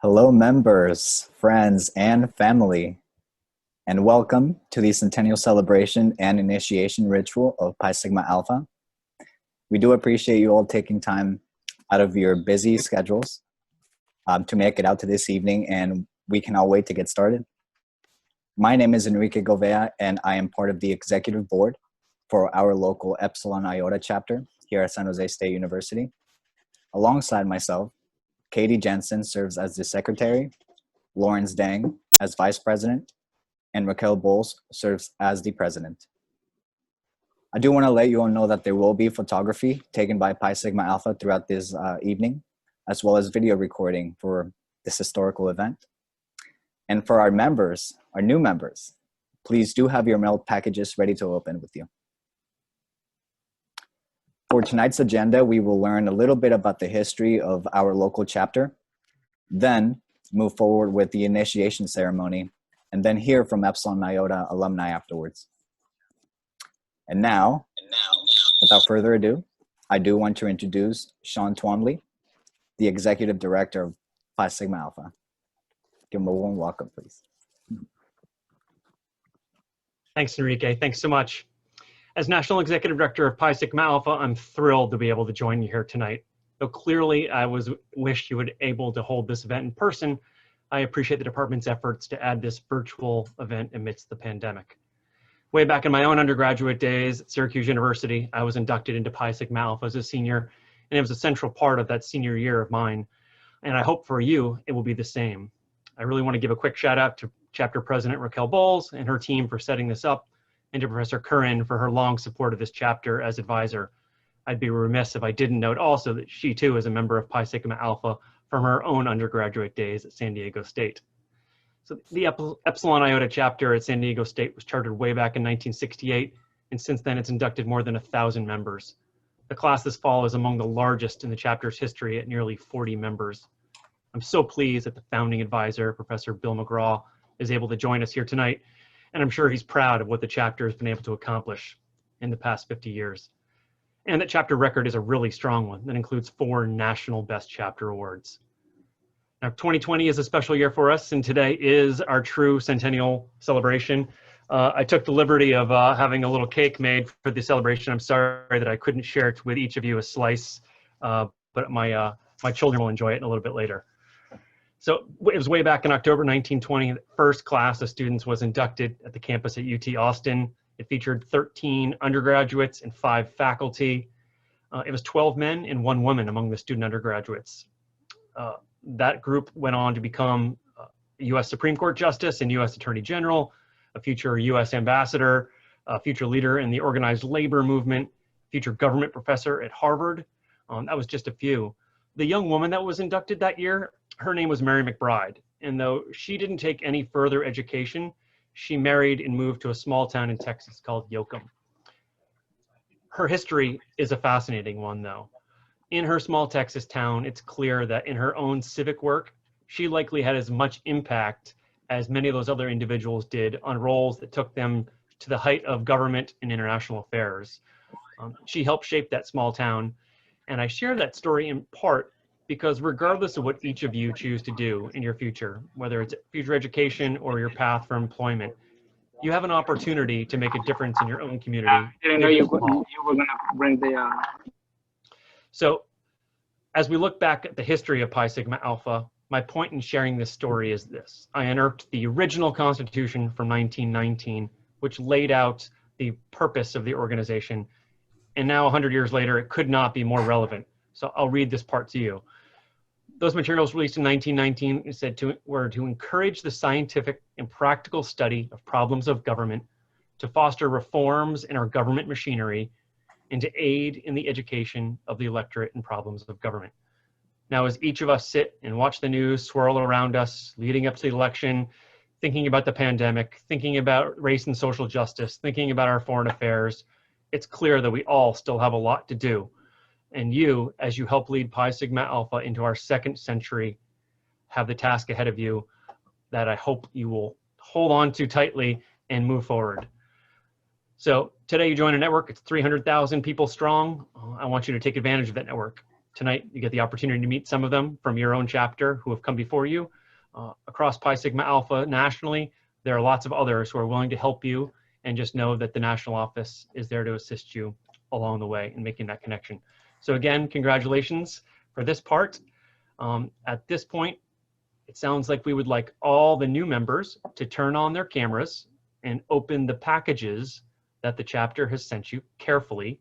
Hello, members, friends, and family, and welcome to the Centennial celebration and initiation ritual of Pi Sigma Alpha. We do appreciate you all taking time out of your busy schedules to make it out to this evening, and we cannot wait to get started. My name is Enrique Govea, and I am part of the executive board for our local Epsilon Iota chapter here at San Jose State University. Alongside myself, Katie Jensen serves as the secretary, Lawrence Dang as vice president, and Raquel Bowles serves as the president. I do want to let you all know that there will be photography taken by Pi Sigma Alpha throughout this evening, as well as video recording for this historical event. And for our members, our new members, please do have your mail packages ready to open with you. For tonight's agenda, we will learn a little bit about the history of our local chapter, then move forward with the initiation ceremony, and then hear from Epsilon Iota alumni afterwards. And now, without further ado, I do want to introduce Sean Twombly, the Executive Director of Pi Sigma Alpha. Give him a warm welcome, please. Thanks, Enrique. Thanks so much. As National Executive Director of Pi Sigma Alpha, I'm thrilled to be able to join you here tonight. Though clearly I wished you would able to hold this event in person, I appreciate the department's efforts to add this virtual event amidst the pandemic. Way back in my own undergraduate days at Syracuse University, I was inducted into Pi Sigma Alpha as a senior, and it was a central part of that senior year of mine. And I hope for you, it will be the same. I really want to give a quick shout out to Chapter President Raquel Bowles and her team for setting this up, and to Professor Currin for her long support of this chapter as advisor. I'd be remiss if I didn't note also that she too is a member of Pi Sigma Alpha from her own undergraduate days at San Diego State. So the Epsilon Iota chapter at San Diego State was chartered way back in 1968, and since then it's inducted more than 1,000 members. The class this fall is among the largest in the chapter's history at nearly 40 members. I'm so pleased that the founding advisor, Professor Bill McCraw, is able to join us here tonight, and I'm sure he's proud of what the chapter has been able to accomplish in the past 50 years. And that chapter record is a really strong one that includes 4 national best chapter awards. Now, 2020 is a special year for us, and today is our true Centennial celebration. I took the liberty of having a little cake made for the celebration. I'm sorry that I couldn't share it with each of you a slice, but my children will enjoy it in a little bit later. So it was way back in October 1920, the first class of students was inducted at the campus at UT Austin. It featured 13 undergraduates and 5 faculty. It was 12 men and 1 woman among the student undergraduates. That group went on to become a U.S. Supreme Court Justice and U.S. Attorney General, a future U.S. Ambassador, a future leader in the organized labor movement, future government professor at Harvard. That was just a few. The young woman that was inducted that year, her name was Mary McBride, and though she didn't take any further education, she married and moved to a small town in Texas called Yoakum. Her history is a fascinating one, though. In her small Texas town, it's clear that in her own civic work, she likely had as much impact as many of those other individuals did on roles that took them to the height of government and international affairs. She helped shape that small town, and I share that story in part because regardless of what each of you choose to do in your future, whether it's future education or your path for employment, you have an opportunity to make a difference in your own community. I didn't know you were going to bring the... So as we look back at the history of Pi Sigma Alpha, my point in sharing this story is this. I unearthed the original Constitution from 1919, which laid out the purpose of the organization. And now 100 years later, it could not be more relevant. So I'll read this part to you. Those materials released in 1919 said were to encourage the scientific and practical study of problems of government, to foster reforms in our government machinery, and to aid in the education of the electorate in problems of government. Now, as each of us sit and watch the news swirl around us leading up to the election, thinking about the pandemic, thinking about race and social justice, thinking about our foreign affairs, it's clear that we all still have a lot to do. And you, as you help lead Pi Sigma Alpha into our 2nd century, have the task ahead of you that I hope you will hold on to tightly and move forward. So today you join a network, it's 300,000 people strong. I want you to take advantage of that network. Tonight, you get the opportunity to meet some of them from your own chapter who have come before you. Across Pi Sigma Alpha nationally, there are lots of others who are willing to help you, and just know that the national office is there to assist you along the way in making that connection. So again, congratulations for this part. At this point, it sounds like we would like all the new members to turn on their cameras and open the packages that the chapter has sent you carefully.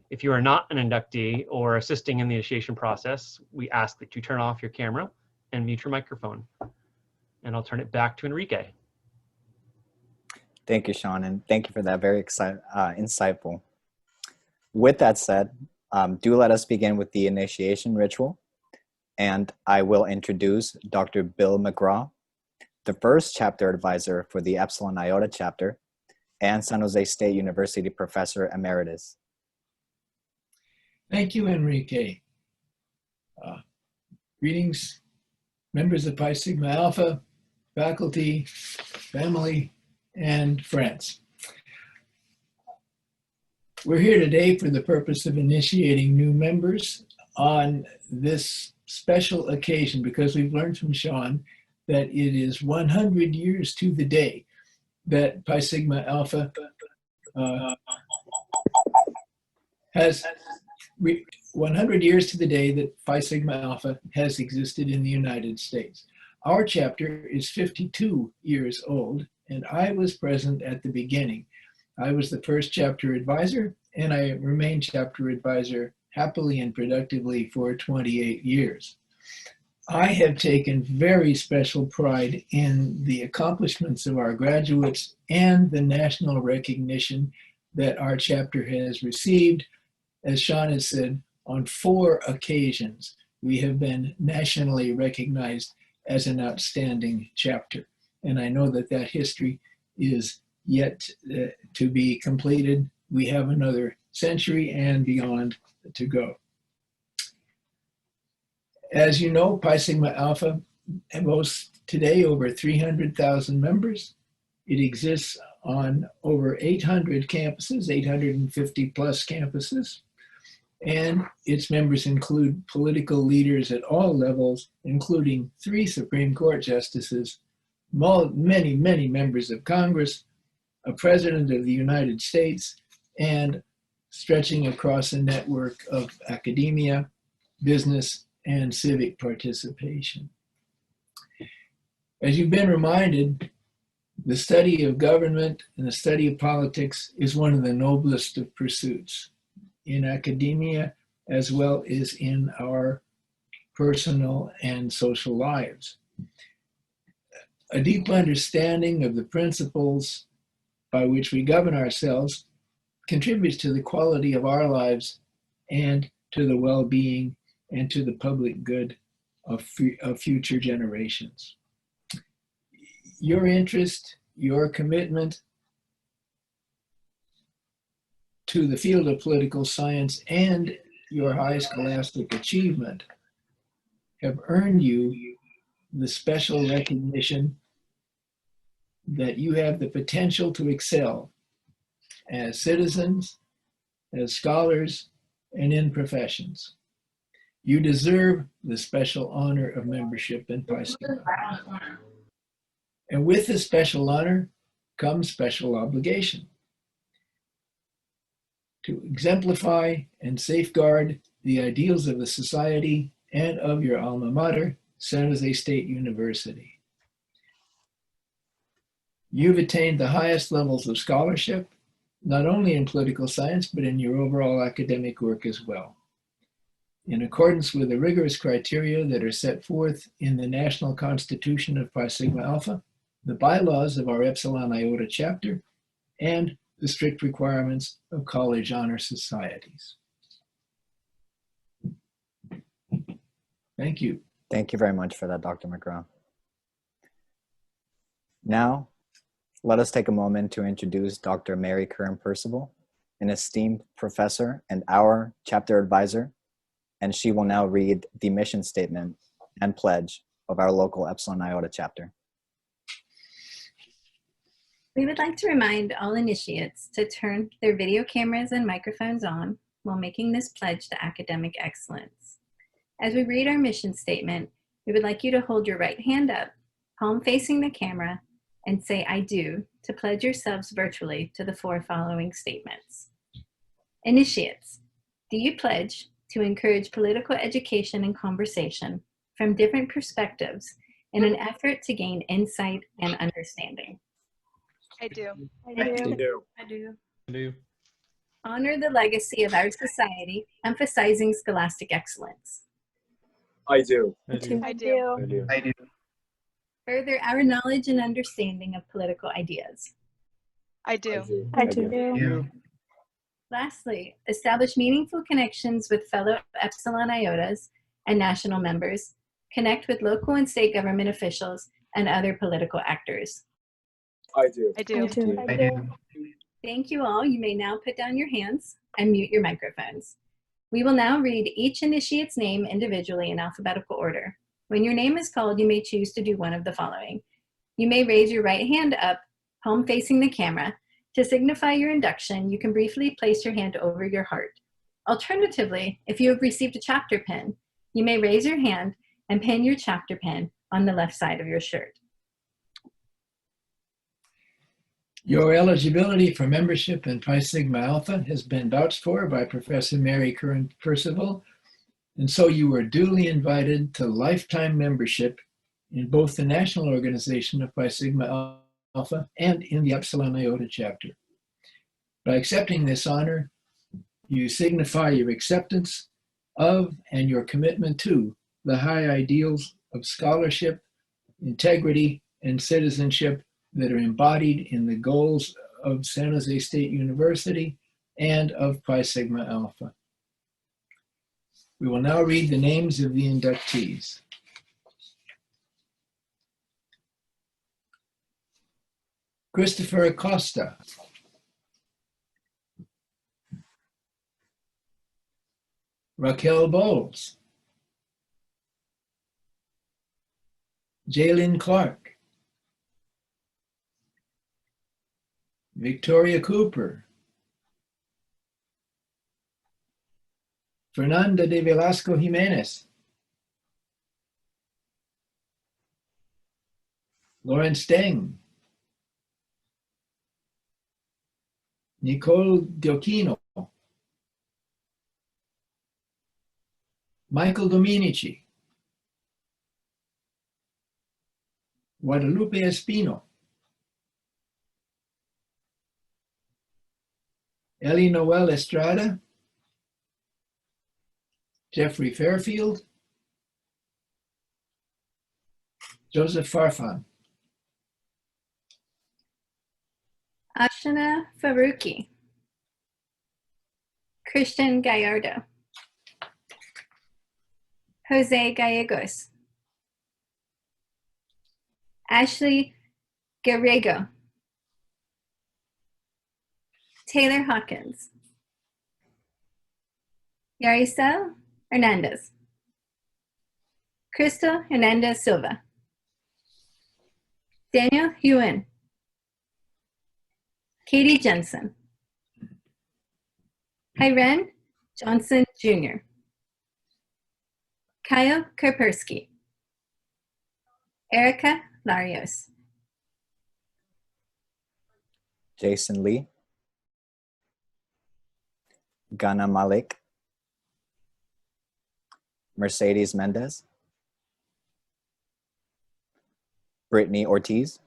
If you are not an inductee or assisting in the initiation process, we ask that you turn off your camera and mute your microphone. And I'll turn it back to Enrique. Thank you, Sean, and thank you for that very insightful. With that said, do let us begin with the initiation ritual, and I will introduce Dr. Bill McCraw, the first chapter advisor for the Epsilon Iota chapter and San Jose State University Professor Emeritus. Thank you, Enrique. Greetings, members of Pi Sigma Alpha, faculty, family, and friends. We're here today for the purpose of initiating new members on this special occasion because we've learned from Sean that it is 100 years to the day that Pi Sigma Alpha has 100 years to the day that Phi Sigma Alpha has existed in the United States. Our chapter is 52 years old, and I was present at the beginning. I was the first chapter advisor, and I remained chapter advisor happily and productively for 28 years. I have taken very special pride in the accomplishments of our graduates and the national recognition that our chapter has received. As Sean has said, on 4 occasions, we have been nationally recognized as an outstanding chapter. And I know that that history is yet to be completed. We have another century and beyond to go. As you know, Pi Sigma Alpha boasts today over 300,000 members. It exists on over 800 campuses, 850 plus campuses. And its members include political leaders at all levels, including 3 Supreme Court justices, many, many members of Congress, a president of the United States, and stretching across a network of academia, business, and civic participation. As you've been reminded, the study of government and the study of politics is one of the noblest of pursuits in academia as well as in our personal and social lives. A deep understanding of the principles by which we govern ourselves contributes to the quality of our lives and to the well-being and to the public good of future generations. Your interest, your commitment to the field of political science and your high scholastic achievement have earned you the special recognition that you have the potential to excel as citizens, as scholars, and in professions. You deserve the special honor of membership in Pi Sigma. And with the special honor comes special obligation to exemplify and safeguard the ideals of the society and of your alma mater, San Jose State University. You've attained the highest levels of scholarship, not only in political science, but in your overall academic work as well. In accordance with the rigorous criteria that are set forth in the National Constitution of Pi Sigma Alpha, the bylaws of our Epsilon Iota chapter, and the strict requirements of college honor societies. Thank you. Thank you very much for that, Dr. McCraw. Now, let us take a moment to introduce Dr. Mary Currin-Percival, an esteemed professor and our chapter advisor, and she will now read the mission statement and pledge of our local Epsilon Iota chapter. We would like to remind all initiates to turn their video cameras and microphones on while making this pledge to academic excellence. As we read our mission statement, we would like you to hold your right hand up, palm facing the camera, and say "I do" to pledge yourselves virtually to the four following statements. Initiates, do you pledge to encourage political education and conversation from different perspectives in an effort to gain insight and understanding? I do. I do. I do. Honor the legacy of our society, emphasizing scholastic excellence. I do. I do. I do. Further our knowledge and understanding of political ideas. I do. I do. Lastly, establish meaningful connections with fellow Epsilon Iotas and national members, connect with local and state government officials and other political actors. I do. I do. I do. Thank you all. You may now put down your hands and mute your microphones. We will now read each initiate's name individually in alphabetical order. When your name is called, you may choose to do one of the following. You may raise your right hand up, palm facing the camera. To signify your induction, you can briefly place your hand over your heart. Alternatively, if you have received a chapter pin, you may raise your hand and pin your chapter pin on the left side of your shirt. Your eligibility for membership in Pi Sigma Alpha has been vouched for by Professor Mary Currin-Percival, and so you are duly invited to lifetime membership in both the national organization of Pi Sigma Alpha and in the Epsilon Iota chapter. By accepting this honor, you signify your acceptance of and your commitment to the high ideals of scholarship, integrity, and citizenship that are embodied in the goals of San Jose State University and of Pi Sigma Alpha. We will now read the names of the inductees. Christopher Acosta. Raquel Bowles. Jalen Clark. Victoria Cooper. Fernanda de Velasco Jimenez. Lawrence Deng. Nicole Diochino. Michael Dominici. Guadalupe Espino. Ellie Noel Estrada. Jeffrey Fairfield. Joseph Farfan. Ashana Faruqi. Christian Gallardo. Jose Gallegos. Ashley Guerrero. Taylor Hawkins. Yaricel Hernandez. Crystal Hernandez Silva. Daniel Hewen. Katie Jensen. Hyren Johnson Jr. Kyle Kerpersky. Erica Larios. Jason Lee, Ghana Malik, Mercedes Mendez, Brittany Ortiz,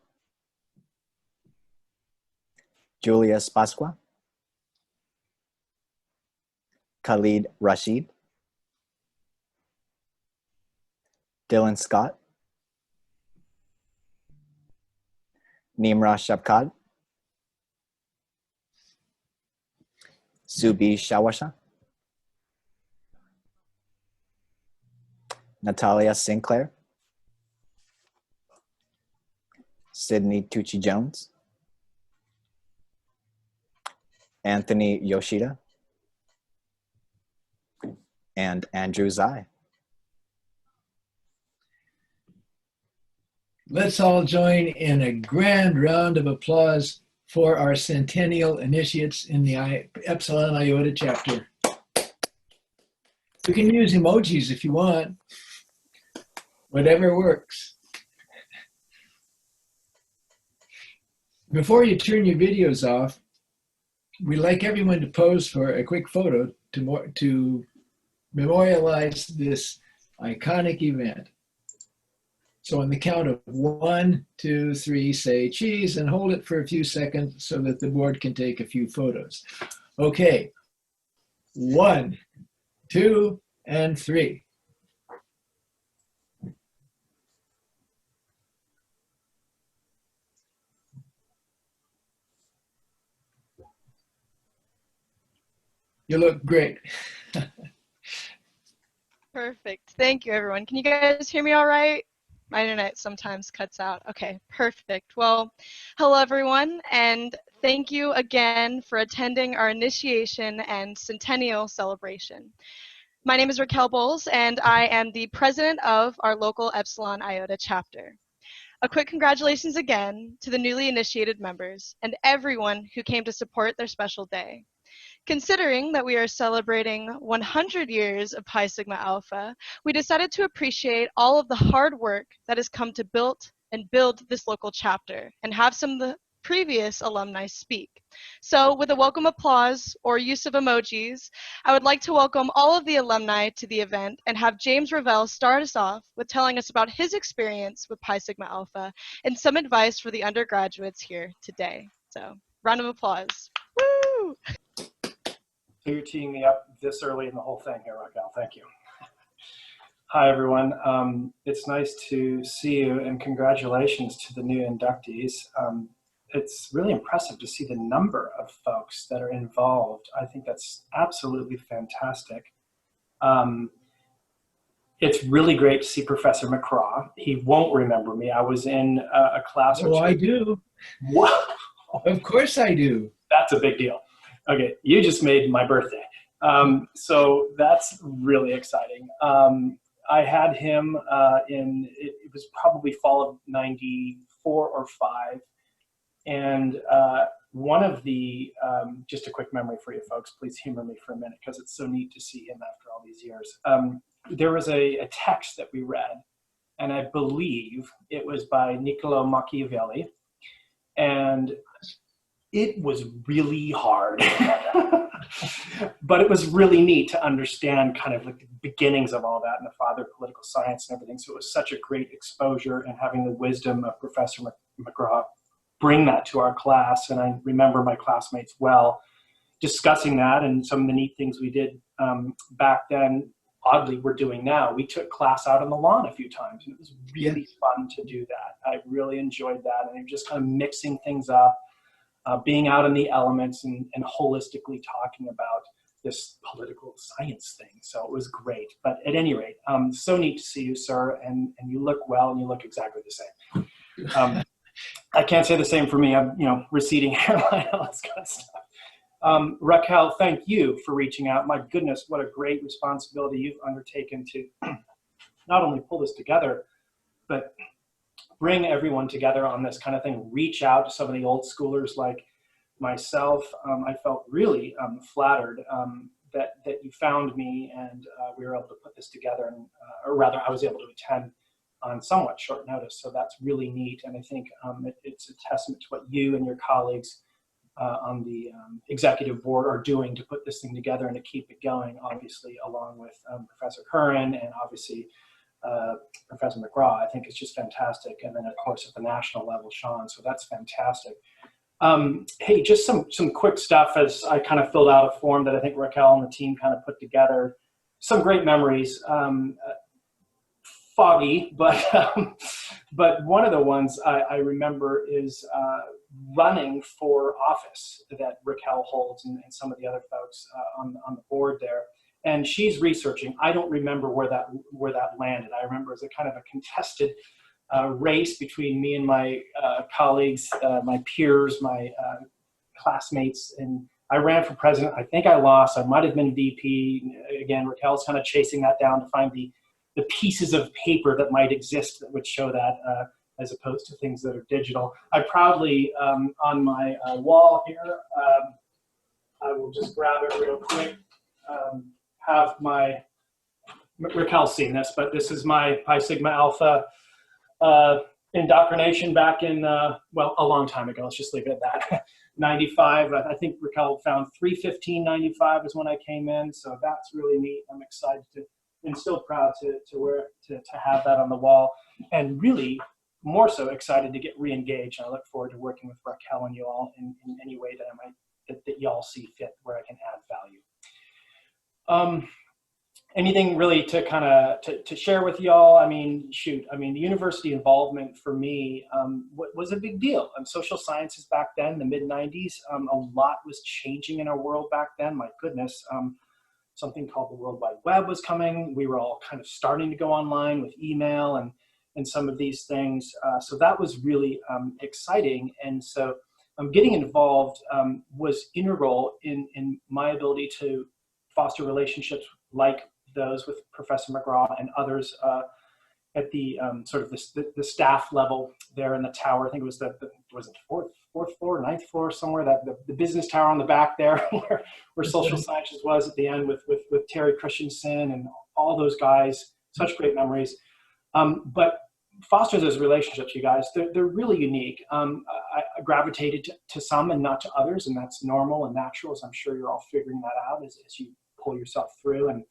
Julia Spasqua, Khalid Rashid, Dylan Scott, Nimra Shabkad, Subi Shawasha, Natalia Sinclair, Sydney Tucci Jones, Anthony Yoshida, and Andrew Zai. Let's all join in a grand round of applause for our Centennial initiates in the Epsilon Iota chapter. You can use emojis if you want. Whatever works. Before you turn your videos off, we'd like everyone to pose for a quick photo to memorialize this iconic event. So on the count of 1, 2, 3, say cheese and hold it for a few seconds so that the board can take a few photos. Okay, 1, 2, and 3. You look great. Perfect. Thank you, everyone. Can you guys hear me all right? My internet sometimes cuts out. Okay, perfect. Well, hello, everyone, and thank you again for attending our initiation and centennial celebration. My name is Raquel Bowles, and I am the president of our local Epsilon Iota chapter. A quick congratulations again to the newly initiated members and everyone who came to support their special day. Considering that we are celebrating 100 years of Pi Sigma Alpha, we decided to appreciate all of the hard work that has come to build this local chapter and have some of the previous alumni speak. So with a welcome applause or use of emojis, I would like to welcome all of the alumni to the event and have James Ravel start us off with telling us about his experience with Pi Sigma Alpha and some advice for the undergraduates here today. So round of applause. Woo! So you're teeing me up this early in the whole thing here, Raquel. Thank you. Hi, everyone. It's nice to see you, and congratulations to the new inductees. It's really impressive to see the number of folks that are involved. I think that's absolutely fantastic. It's really great to see Professor McCraw. He won't remember me. I was in a class. Oh, I do. What? Of course I do. That's a big deal. Okay, you just made my birthday. So that's really exciting. I had him it was probably fall of '94 or '5. And one of the, just a quick memory for you folks, please humor me for a minute because it's so neat to see him after all these years. There was a text that we read, and I believe it was by Niccolo Machiavelli, and it was really hard, but it was really neat to understand kind of like the beginnings of all that and the father of political science and everything. So it was such a great exposure, and having the wisdom of Professor McCraw bring that to our class. And I remember my classmates well discussing that and some of the neat things we did back then, oddly, we're doing now. We took class out on the lawn a few times, and it was really fun to do that. I really enjoyed that, and just kind of mixing things up, being out in the elements and holistically talking about this political science thing. So it was great. But at any rate, so neat to see you, sir, and you look well, and you look exactly the same. I can't say the same for me. I'm, receding hairline, all this kind of stuff. Raquel, thank you for reaching out. My goodness, what a great responsibility you've undertaken to not only pull this together, but bring everyone together on this kind of thing. Reach out to some of the old schoolers like myself. I felt really flattered that you found me, and we were able to put this together, and, or rather I was able to attend on somewhat short notice. So that's really neat. And I think it's a testament to what you and your colleagues on the executive board are doing to put this thing together and to keep it going, obviously, along with Professor Currin and obviously Professor McCraw. I think it's just fantastic. And then, of course, at the national level, Sean. So that's fantastic. Hey, just some quick stuff as I kind of filled out a form that I think Raquel and the team kind of put together. Some great memories. Foggy, but one of the ones I remember is running for office that Raquel holds and some of the other folks on the board there. And she's researching. I don't remember where that landed. I remember as a kind of a contested race between me and my colleagues, my peers, my classmates, and I ran for president. I think I lost. I might have been VP. Again, Raquel's kind of chasing that down to find the pieces of paper that might exist that would show that as opposed to things that are digital. I proudly, on my wall here, I will just grab it real quick, have my Raquel's seen this, but this is my Pi Sigma Alpha indoctrination back in, well, a long time ago. Let's just leave it at that. 95, I think Raquel found 3/15/95 is when I came in, so that's really neat. I'm excited to, and still proud to have that on the wall, and really more so excited to get re-engaged. And I look forward to working with Raquel and you all in any way that I might, that y'all see fit, where I can add value. Anything really to kind of to share with y'all? I mean, shoot, I mean, the university involvement for me was a big deal. Social sciences back then, the mid-90s, a lot was changing in our world back then. My goodness, something called the World Wide Web was coming. We were all kind of starting to go online with email and some of these things. So that was really exciting. And so getting involved was integral in my ability to foster relationships like those with Professor McCraw and others at the sort of the staff level there in the tower. I think it was was it fourth floor, ninth floor, somewhere, that the business tower on the back there where social sciences was at the end with Terry Christensen and all those guys. Such great memories. But foster those relationships, you guys. They're really unique. I gravitated to some and not to others, and that's normal and natural, as I'm sure you're all figuring that out as you pull yourself through and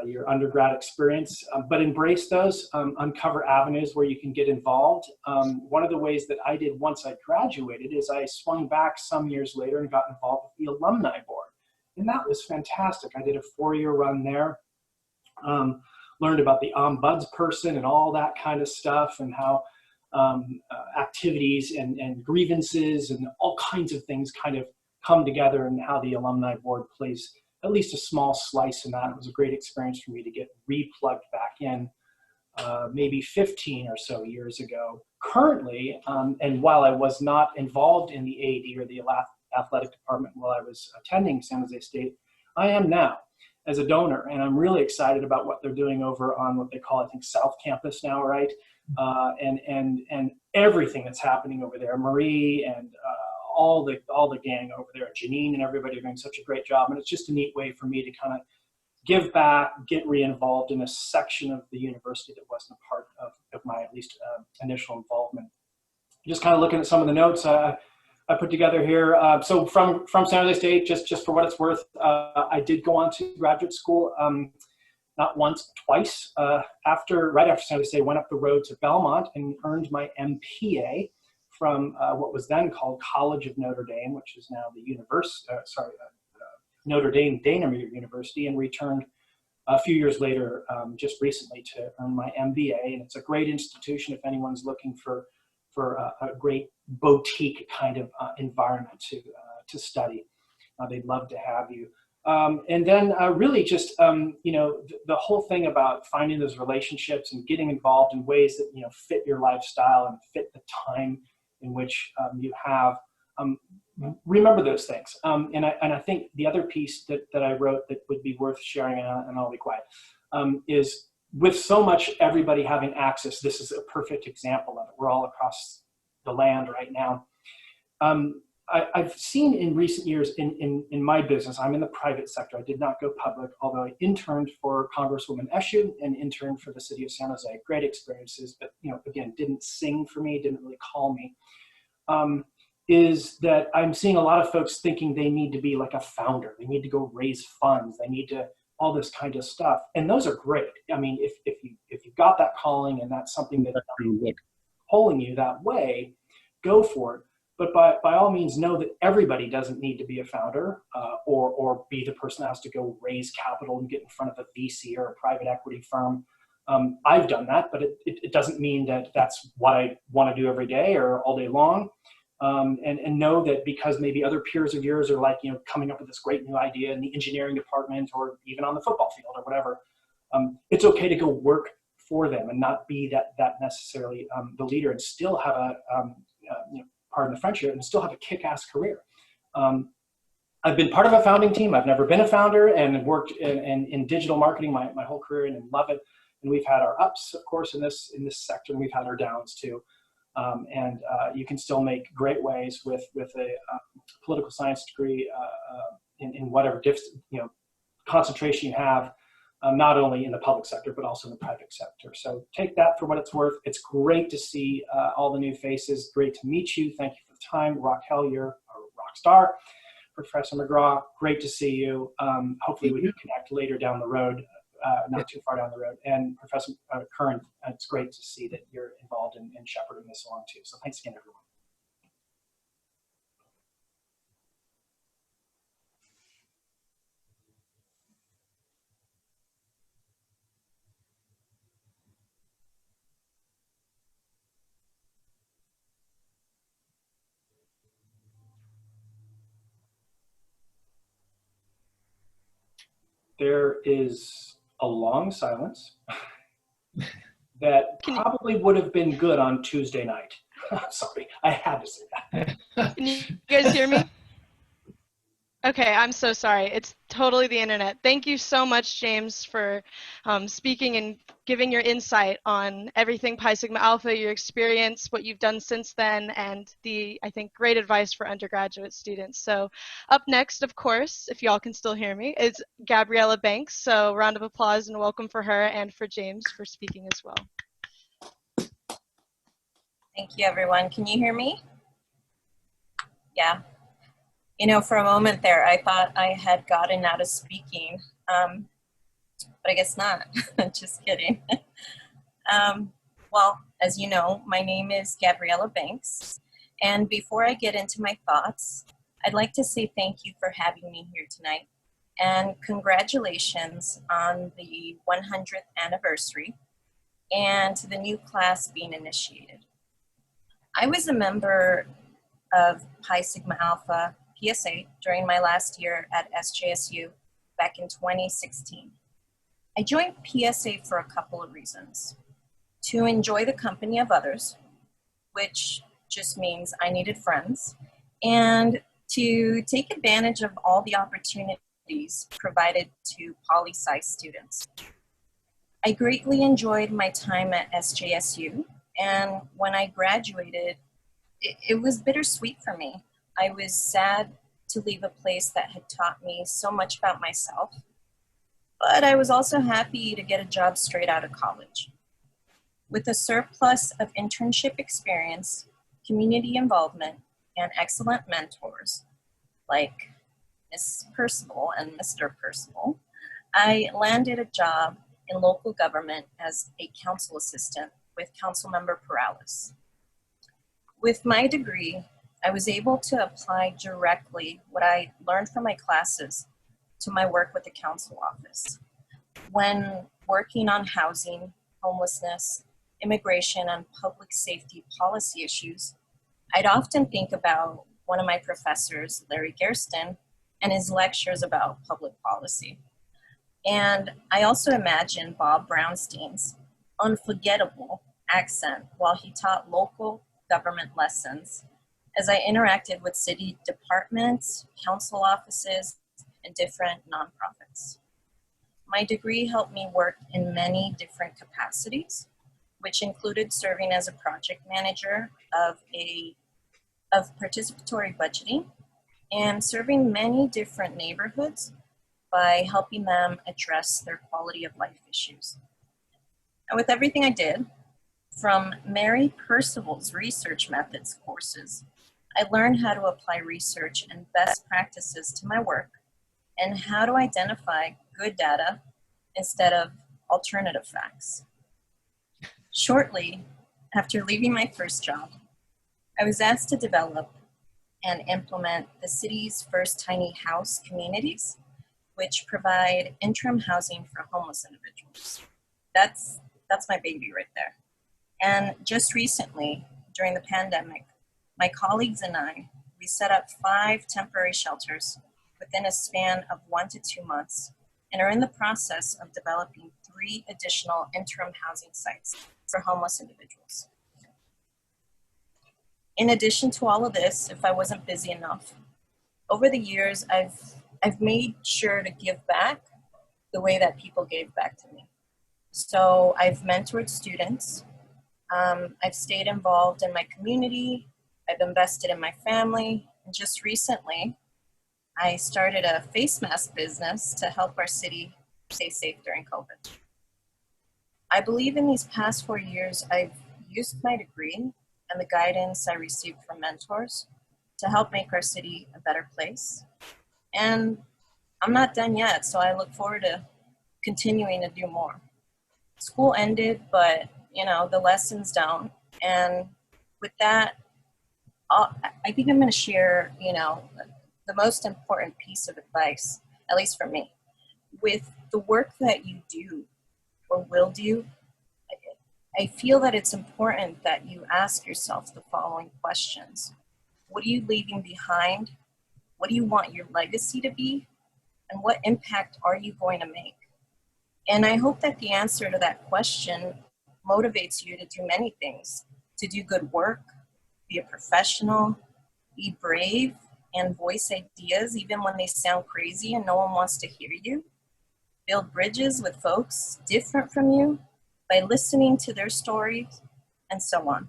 your undergrad experience, but embrace those, uncover avenues where you can get involved. One of the ways that I did once I graduated is I swung back some years later and got involved with the alumni board. And that was fantastic. I did a 4-year run there, learned about the ombudsperson and all that kind of stuff, and how activities and grievances and all kinds of things kind of come together, and how the alumni board plays at least a small slice in that. It was a great experience for me to get replugged back in maybe 15 or so years ago. Currently, and while I was not involved in the AD or the athletic department while I was attending San Jose State, I am now as a donor, and I'm really excited about what they're doing over on what they call, I think, South Campus now, right? And everything that's happening over there. Marie and all the gang over there, Janine and everybody are doing such a great job. And it's just a neat way for me to kind of give back, get re-involved in a section of the university that wasn't a part of my, at least, initial involvement. Just kind of looking at some of the notes I put together here. So from San Jose State, just for what it's worth, I did go on to graduate school, not once, twice. Right after San Jose State, went up the road to Belmont and earned my MPA from what was then called College of Notre Dame, which is now the Notre Dame Dana University, and returned a few years later, just recently, to earn my MBA. And it's a great institution if anyone's looking for a great boutique kind of environment to study. They'd love to have you. And then really just, the whole thing about finding those relationships and getting involved in ways that, fit your lifestyle and fit the time in which you have. Remember those things. And I think the other piece that I wrote that would be worth sharing, and I'll be quiet, is with so much everybody having access, this is a perfect example of it. We're all across the land right now. I've seen in recent years in my business, I'm in the private sector. I did not go public, although I interned for Congresswoman Eshoo and interned for the city of San Jose. Great experiences, but again, didn't sing for me, didn't really call me. Is that I'm seeing a lot of folks thinking they need to be like a founder. They need to go raise funds. They need to all this kind of stuff. And those are great. I mean, if you've got that calling and that's something that's pulling you that way, go for it. But by all means, know that everybody doesn't need to be a founder or be the person that has to go raise capital and get in front of a VC or a private equity firm. I've done that, but it doesn't mean that that's what I want to do every day or all day long. And know that because maybe other peers of yours are like, coming up with this great new idea in the engineering department or even on the football field or whatever, it's okay to go work for them and not be that necessarily the leader, and still have a, pardon the French here, and still have a kick-ass career. I've been part of a founding team. I've never been a founder, and worked in digital marketing my whole career and love it. And we've had our ups, of course, in this sector, and we've had our downs too. And you can still make great ways with a political science degree in whatever concentration you have. not only in the public sector, but also in the private sector. So take that for what it's worth. It's great to see all the new faces. Great to meet you. Thank you for the time. Raquel, you're a rock star. Professor McCraw, great to see you. Hopefully we can connect later down the road, not too far down the road. And Professor Currin, it's great to see that you're involved in shepherding this along too. So thanks again, everyone. There is a long silence that probably would have been good on Tuesday night. Sorry, I had to say that. Can you guys hear me? Okay, I'm so sorry. It's totally the internet. Thank you so much, James, for speaking and giving your insight on everything Pi Sigma Alpha, your experience, what you've done since then, and the, I think, great advice for undergraduate students. So up next, of course, if y'all can still hear me, is Gabriella Banks. So round of applause and welcome for her and for James for speaking as well. Thank you, everyone. Can you hear me? Yeah. You know, for a moment there, I thought I had gotten out of speaking, but I guess not. Just kidding. Well, as you know, my name is Gabriella Banks, and before I get into my thoughts, I'd like to say thank you for having me here tonight, and congratulations on the 100th anniversary and to the new class being initiated. I was a member of Pi Sigma Alpha PSA during my last year at SJSU back in 2016. I joined PSA for a couple of reasons. To enjoy the company of others, which just means I needed friends, and to take advantage of all the opportunities provided to poli-sci students. I greatly enjoyed my time at SJSU, and when I graduated, it was bittersweet for me. I was sad to leave a place that had taught me so much about myself, but I was also happy to get a job straight out of college. With a surplus of internship experience, community involvement, and excellent mentors like Ms. Percival and Mr. Percival, I landed a job in local government as a council assistant with Councilmember Perales. With my degree, I was able to apply directly what I learned from my classes to my work with the council office. When working on housing, homelessness, immigration, and public safety policy issues, I'd often think about one of my professors, Larry Gersten, and his lectures about public policy. And I also imagine Bob Brownstein's unforgettable accent while he taught local government lessons as I interacted with city departments, council offices, and different nonprofits. My degree helped me work in many different capacities, which included serving as a project manager of participatory budgeting and serving many different neighborhoods by helping them address their quality of life issues. And with everything I did, from Mary Percival's research methods courses, I learned how to apply research and best practices to my work and how to identify good data instead of alternative facts. Shortly after leaving my first job, I was asked to develop and implement the city's first tiny house communities, which provide interim housing for homeless individuals. That's my baby right there. And just recently, during the pandemic, my colleagues and I, we set up 5 temporary shelters within a span of 1 to 2 months and are in the process of developing 3 additional interim housing sites for homeless individuals. In addition to all of this, if I wasn't busy enough, over the years, I've made sure to give back the way that people gave back to me. So I've mentored students, I've stayed involved in my community, I've invested in my family, and just recently, I started a face mask business to help our city stay safe during COVID. I believe in these past 4 years, I've used my degree and the guidance I received from mentors to help make our city a better place. And I'm not done yet, so I look forward to continuing to do more. School ended, but the lessons don't. And with that, I think I'm going to share, the most important piece of advice, at least for me. With the work that you do or will do, I feel that it's important that you ask yourself the following questions. What are you leaving behind? What do you want your legacy to be? And what impact are you going to make? And I hope that the answer to that question motivates you to do many things, to do good work, be a professional, be brave, and voice ideas even when they sound crazy and no one wants to hear you. Build bridges with folks different from you by listening to their stories, and so on.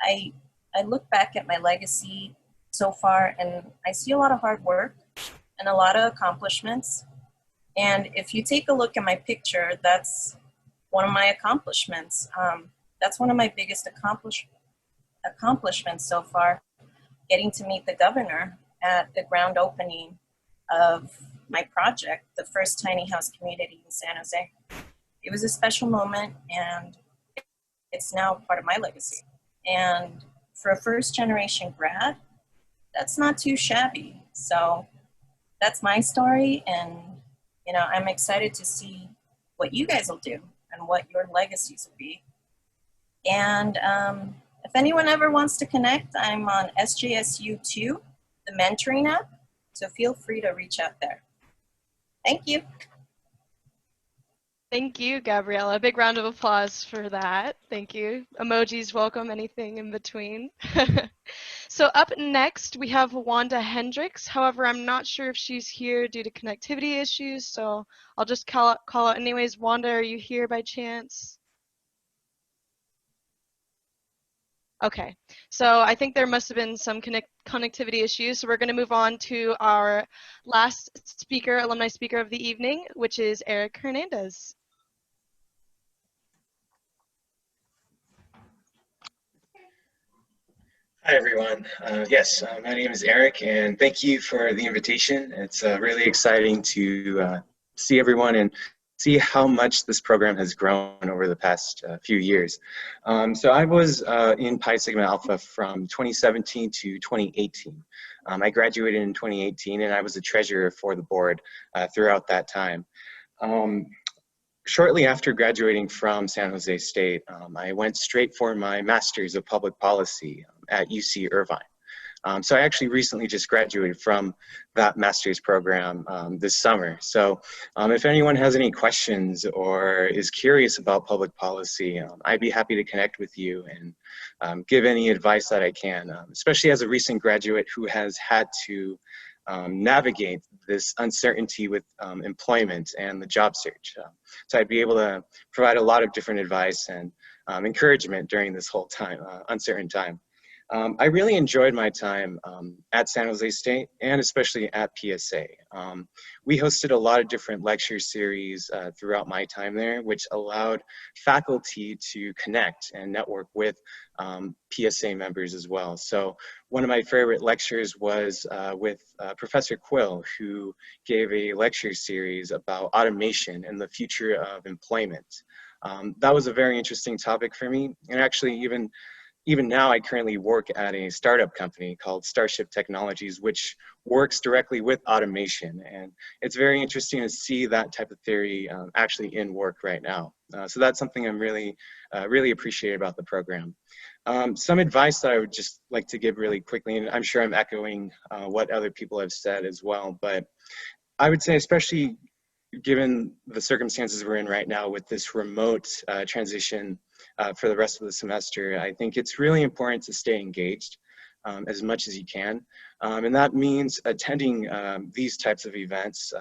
I look back at my legacy so far and I see a lot of hard work and a lot of accomplishments. And if you take a look at my picture, that's one of my accomplishments. That's one of my biggest accomplishments so far, getting to meet the governor at the ground opening of my project, the first tiny house community in San Jose. It was a special moment, and it's now part of my legacy. And for a first generation grad, that's not too shabby. So that's my story, and I'm excited to see what you guys will do and what your legacies will be. And if anyone ever wants to connect, I'm on SJSU2, the mentoring app, so feel free to reach out there. Thank you. Thank you, Gabriella. A big round of applause for that. Thank you. Emojis welcome, anything in between. So up next, we have Wanda Hendrix. However, I'm not sure if she's here due to connectivity issues, so I'll just call out anyways. Wanda, are you here by chance? Okay, so I think there must have been some connectivity issues, so we're going to move on to our last speaker, alumni speaker of the evening, which is Eric Hernandez. Hi, everyone. Yes, my name is Eric, and thank you for the invitation. It's really exciting to see everyone and see how much this program has grown over the past few years. So I was in Pi Sigma Alpha from 2017 to 2018. I graduated in 2018, and I was a treasurer for the board throughout that time. Shortly after graduating from San Jose State, I went straight for my Master's of Public Policy at UC Irvine. So I actually recently just graduated from that master's program this summer. So if anyone has any questions or is curious about public policy, I'd be happy to connect with you and give any advice that I can, especially as a recent graduate who has had to navigate this uncertainty with employment and the job search. So I'd be able to provide a lot of different advice and encouragement during this whole time, uncertain time. I really enjoyed my time at San Jose State and especially at PSA. We hosted a lot of different lecture series throughout my time there, which allowed faculty to connect and network with PSA members as well. So one of my favorite lectures was with Professor Quill, who gave a lecture series about automation and the future of employment. That was a very interesting topic for me, and actually even now, I currently work at a startup company called Starship Technologies, which works directly with automation. And it's very interesting to see that type of theory actually in work right now. So that's something I'm really appreciate about the program. Some advice that I would just like to give really quickly, and I'm sure I'm echoing what other people have said as well, but I would say, especially given the circumstances we're in right now with this remote transition for the rest of the semester, I think it's really important to stay engaged as much as you can. And that means attending these types of events,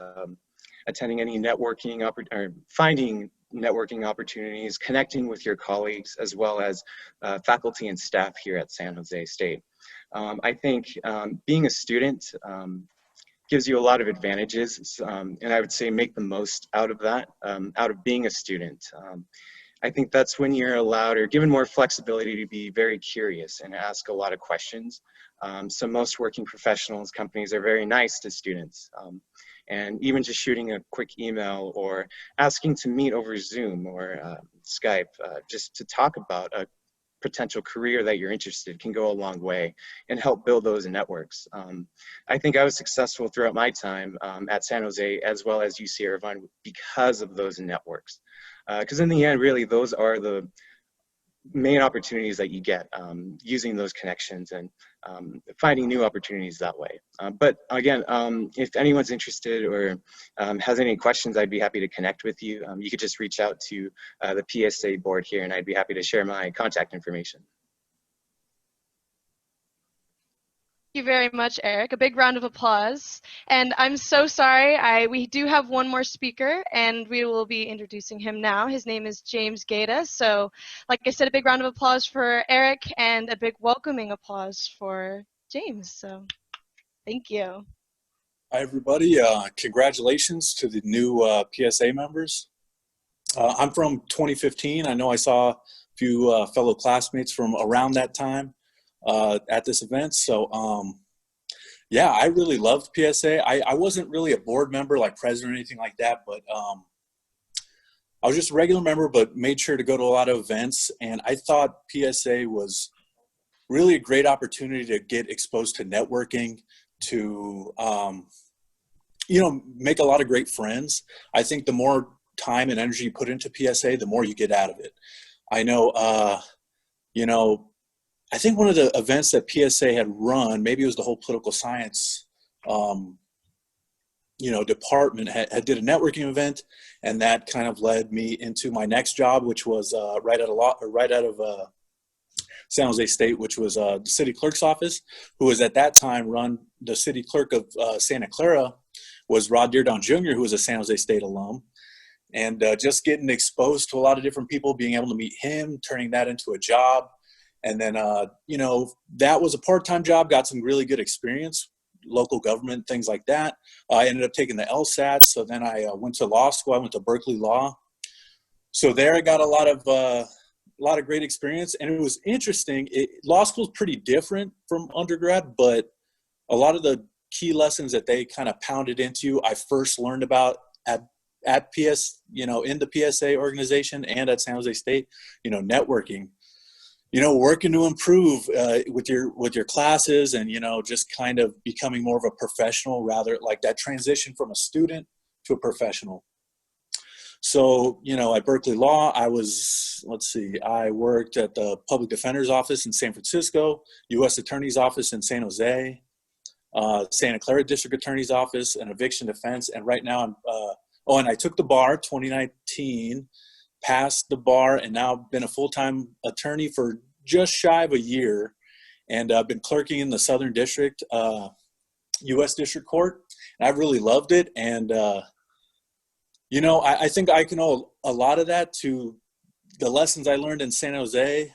attending any networking, or finding networking opportunities, connecting with your colleagues, as well as faculty and staff here at San Jose State. I think being a student gives you a lot of advantages, and I would say make the most out of that, out of being a student. I think that's when you're allowed or given more flexibility to be very curious and ask a lot of questions. So most working professionals, companies are very nice to students. And even just shooting a quick email or asking to meet over Zoom or Skype, just to talk about a potential career that you're interested can go a long way and help build those networks. I think I was successful throughout my time at San Jose as well as UC Irvine because of those networks. Because in the end, really, those are the main opportunities that you get, using those connections and finding new opportunities that way. But again, if anyone's interested or has any questions, I'd be happy to connect with you. You could just reach out to the PSA board here, and I'd be happy to share my contact information. Thank you very much, Eric. A big round of applause. And I'm so sorry, we do have one more speaker, and we will be introducing him now. His name is James Gaeta. So, like I said, a big round of applause for Eric and a big welcoming applause for James. So, thank you. Hi, everybody. Congratulations to the new PSA members. I'm from 2015. I know I saw a few fellow classmates from around that time at this event. So yeah, I really loved PSA. I wasn't really a board member like president or anything like that, but I was just a regular member, but made sure to go to a lot of events. And I thought PSA was really a great opportunity to get exposed to networking, to you know, make a lot of great friends. I think the more time and energy you put into PSA, the more you get out of it. I know, you know, I think one of the events that PSA had run, maybe it was the whole political science, you know, department had did a networking event, and that kind of led me into my next job, which was right out of San Jose State, which was the city clerk's office, who was at that time run, the city clerk of Santa Clara was Rod Deardown Jr., who was a San Jose State alum. And just getting exposed to a lot of different people, being able to meet him, turning that into a job. And then, you know, that was a part-time job, got some really good experience, local government, things like that. I ended up taking the LSAT. So then I went to law school. I went to Berkeley Law. So there I got a lot of great experience. And it was interesting. Law school is pretty different from undergrad, but a lot of the key lessons that they kind of pounded into, I first learned about at PS, you know, in the PSA organization and at San Jose State, you know, networking, you know, working to improve with your classes, and, you know, just kind of becoming more of a professional, rather like that transition from a student to a professional. So, you know, at Berkeley Law, I worked at the Public Defender's Office in San Francisco, U.S. Attorney's Office in San Jose, Santa Clara District Attorney's Office, and Eviction Defense. And right now I'm, and I took the bar 2019, passed the bar, and now I've been a full-time attorney for just shy of a year. And I've been clerking in the Southern District, U.S. District Court. And I've really loved it. And, you know, I think I can owe a lot of that to the lessons I learned in San Jose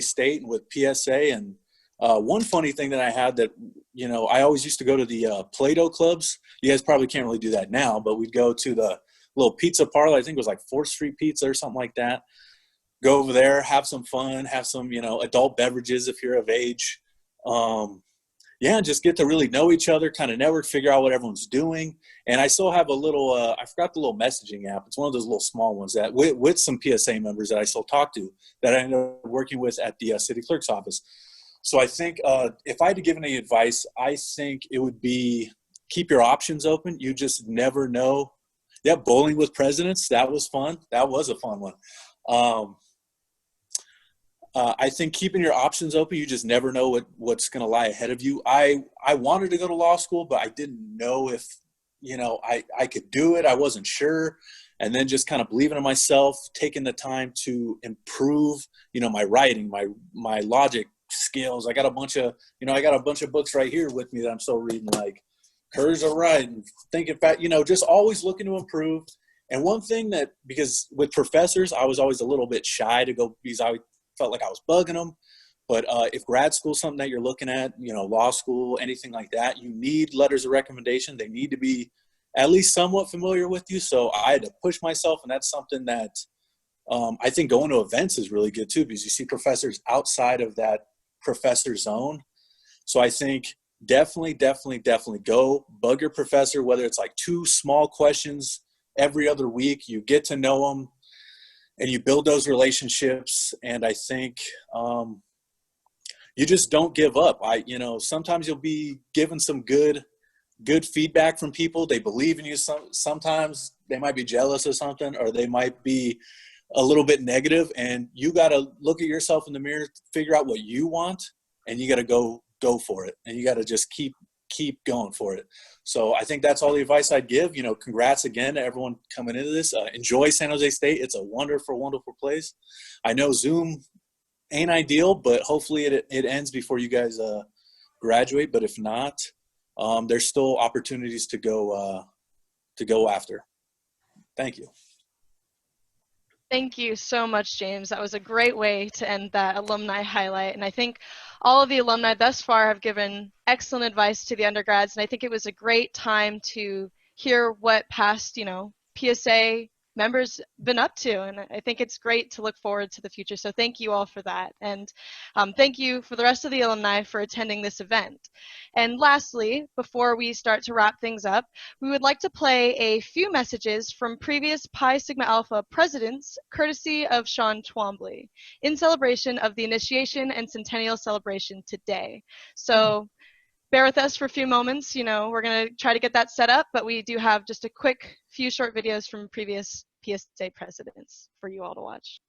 State and with PSA. And one funny thing that I had that, you know, I always used to go to the Play-Doh clubs. You guys probably can't really do that now, but we'd go to the little pizza parlor. I think it was like 4th Street Pizza or something like that. Go over there, have some fun, have some, you know, adult beverages if you're of age. Yeah, just get to really know each other, kind of network, figure out what everyone's doing. And I still have a little, I forgot the little messaging app. It's one of those little small ones that with some PSA members that I still talk to that I ended up working with at the city clerk's office. So I think if I had to give any advice, I think it would be keep your options open. You just never know. Yeah, bowling with presidents, that was fun. That was a fun one. I think keeping your options open, you just never know what's going to lie ahead of you. I wanted to go to law school, but I didn't know if, you know, I could do it. I wasn't sure. And then just kind of believing in myself, taking the time to improve, you know, my writing, my logic skills. I got a bunch of books right here with me that I'm still reading, like Curves Are Right and Thinking Fast, you know, just always looking to improve. And one thing that, because with professors, I was always a little bit shy to go because I felt like I was bugging them. But if grad school is something that you're looking at, you know, law school, anything like that, you need letters of recommendation. They need to be at least somewhat familiar with you. So I had to push myself, and that's something that I think going to events is really good too, because you see professors outside of that professor zone. So I think definitely go bug your professor, whether it's like 2 small questions every other week. You get to know them and you build those relationships. And I think you just don't give up. You know, sometimes you'll be given some good feedback from people. They believe in you. Sometimes they might be jealous of something, or they might be a little bit negative, and you got to look at yourself in the mirror, figure out what you want, and you got to go for it. And you got to just keep going for it. So I think that's all the advice I'd give. You know, congrats again to everyone coming into this. Enjoy San Jose State. It's a wonderful place. I know Zoom ain't ideal, but hopefully it ends before you guys graduate. But if not, there's still opportunities to go after. Thank you. Thank you so much, James. That was a great way to end that alumni highlight. And I think all of the alumni thus far have given excellent advice to the undergrads. And I think it was a great time to hear what past, you know, PSA members been up to. And I think it's great to look forward to the future. So thank you all for that. And thank you for the rest of the alumni for attending this event. And lastly, before we start to wrap things up, we would like to play a few messages from previous Pi Sigma Alpha presidents, courtesy of Sean Twombly, in celebration of the initiation and centennial celebration today. So bear with us for a few moments. You know, we're going to try to get that set up, but we do have just a quick few short videos from previous PSA presidents for you all to watch.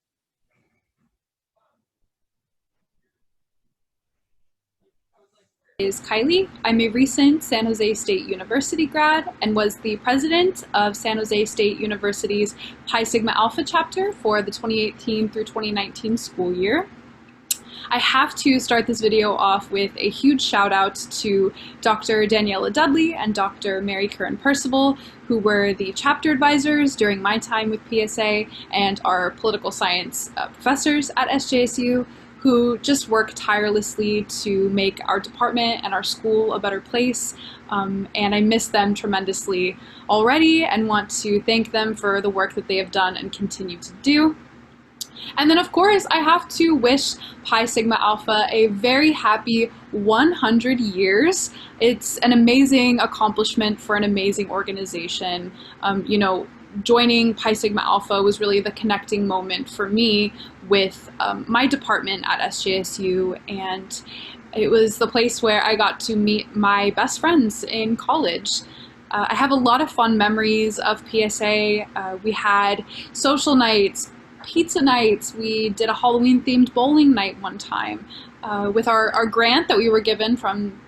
Is Kylie. I'm a recent San Jose State University grad and was the president of San Jose State University's Pi Sigma Alpha chapter for the 2018 through 2019 school year. I have to start this video off with a huge shout out to Dr. Daniela Dudley and Dr. Mary Currin-Percival, who were the chapter advisors during my time with PSA and our political science professors at SJSU, who just work tirelessly to make our department and our school a better place. And I miss them tremendously already and want to thank them for the work that they have done and continue to do. And then, of course, I have to wish Pi Sigma Alpha a very happy 100 years. It's an amazing accomplishment for an amazing organization. You know, joining Pi Sigma Alpha was really the connecting moment for me with my department at SJSU, and it was the place where I got to meet my best friends in college. I have a lot of fun memories of PSA. We had social nights, pizza nights, we did a Halloween themed bowling night one time. With our grant that we were given from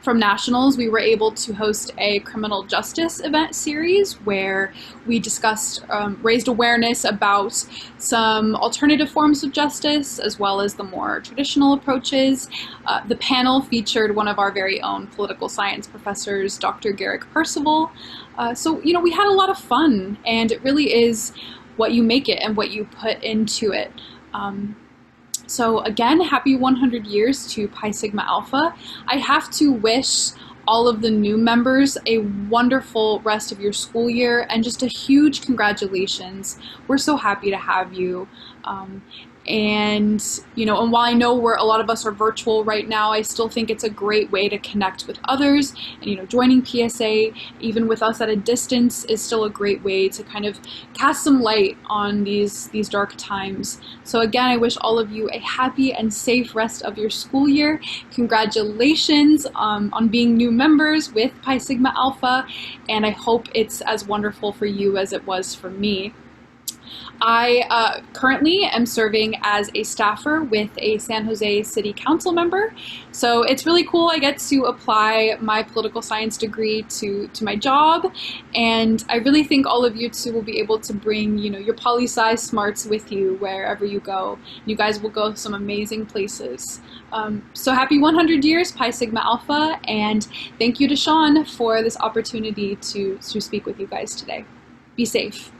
Nationals, we were able to host a criminal justice event series where we discussed, raised awareness about some alternative forms of justice as well as the more traditional approaches. The panel featured one of our very own political science professors, Dr. Currin-Percival. So, you know, we had a lot of fun, and it really is what you make it and what you put into it. So again, happy 100 years to Pi Sigma Alpha. I have to wish all of the new members a wonderful rest of your school year and just a huge congratulations. We're so happy to have you. And, you know, and while I know a lot of us are virtual right now, I still think it's a great way to connect with others. And, you know, joining PSA, even with us at a distance, is still a great way to kind of cast some light on these dark times. So again, I wish all of you a happy and safe rest of your school year. Congratulations on being new members with Pi Sigma Alpha, and I hope it's as wonderful for you as it was for me. I currently am serving as a staffer with a San Jose City Council member. So it's really cool. I get to apply my political science degree to my job. And I really think all of you too will be able to bring, you know, your poli-sci smarts with you wherever you go. You guys will go some amazing places. So happy 100 years, Pi Sigma Alpha. And thank you to Sean for this opportunity to speak with you guys today. Be safe.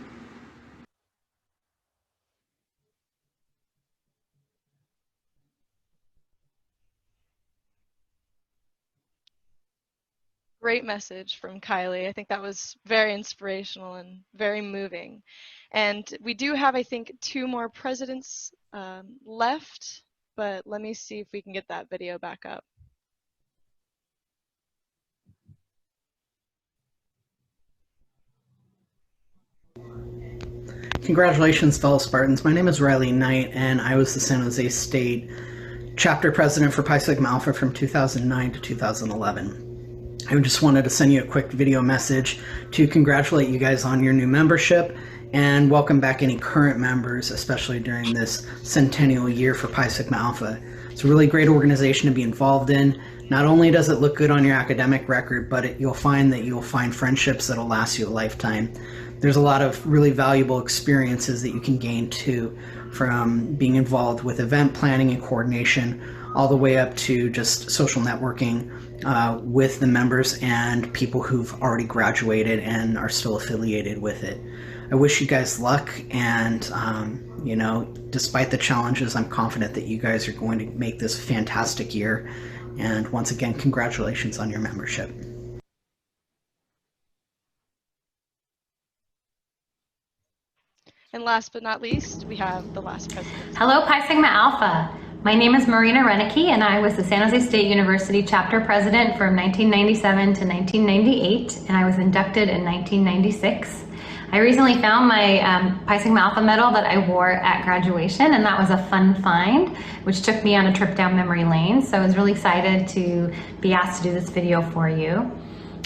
great message from Kylie. I think that was very inspirational and very moving. And we do have, I think, 2 more presidents left, but let me see if we can get that video back up. Congratulations, fellow Spartans. My name is Riley Knight, and I was the San Jose State chapter president for Pi Sigma Alpha from 2009 to 2011. I just wanted to send you a quick video message to congratulate you guys on your new membership and welcome back any current members, especially during this centennial year for Pi Sigma Alpha. It's a really great organization to be involved in. Not only does it look good on your academic record, but you'll find friendships that'll last you a lifetime. There's a lot of really valuable experiences that you can gain too, from being involved with event planning and coordination, all the way up to just social networking with the members and people who've already graduated and are still affiliated with it. I wish you guys luck, and you know, despite the challenges, I'm confident that you guys are going to make this a fantastic year. And once again, congratulations on your membership. And last but not least, we have the last president. Hello, Pi Sigma Alpha. My name is Marina Renicky, and I was the San Jose State University chapter president from 1997 to 1998, and I was inducted in 1996. I recently found my Pi Sigma Alpha medal that I wore at graduation, and that was a fun find, which took me on a trip down memory lane. So I was really excited to be asked to do this video for you.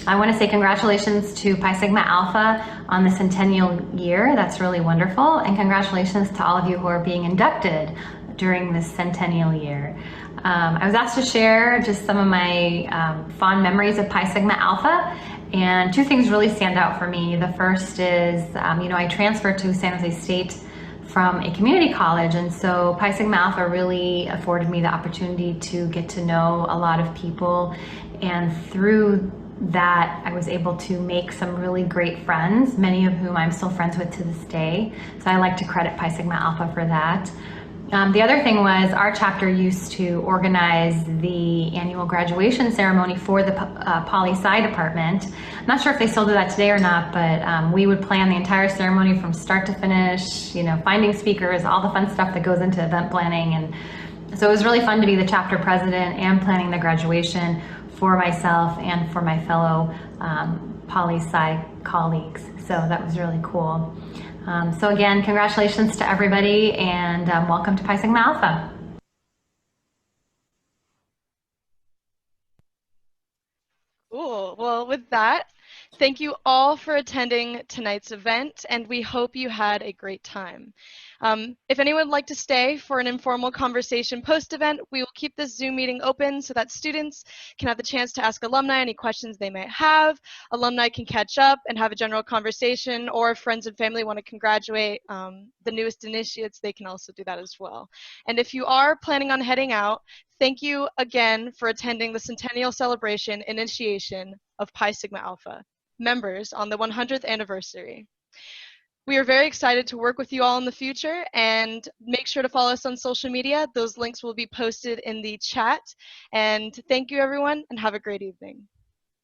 I want to say congratulations to Pi Sigma Alpha on the centennial year. That's really wonderful. And congratulations to all of you who are being inducted during this centennial year. I was asked to share just some of my fond memories of Pi Sigma Alpha. And 2 things really stand out for me. The first is, you know, I transferred to San Jose State from a community college, and so Pi Sigma Alpha really afforded me the opportunity to get to know a lot of people, and through that I was able to make some really great friends, many of whom I'm still friends with to this day. So I like to credit Pi Sigma Alpha for that. The other thing was our chapter used to organize the annual graduation ceremony for the Poli-Sci department. I'm not sure if they still do that today or not, but we would plan the entire ceremony from start to finish, you know, finding speakers, all the fun stuff that goes into event planning. And so it was really fun to be the chapter president and planning the graduation for myself and for my fellow Poli-Sci colleagues. So that was really cool. So again, congratulations to everybody, and welcome to Pi Sigma Alpha. Cool. Well, with that, thank you all for attending tonight's event, and we hope you had a great time. If anyone would like to stay for an informal conversation post-event, we will keep this Zoom meeting open so that students can have the chance to ask alumni any questions they might have. Alumni can catch up and have a general conversation, or if friends and family want to congratulate the newest initiates, they can also do that as well. And if you are planning on heading out, thank you again for attending the Centennial Celebration Initiation of Pi Sigma Alpha members on the 100th anniversary. We are very excited to work with you all in the future, and make sure to follow us on social media. Those links will be posted in the chat. And thank you, everyone, and have a great evening.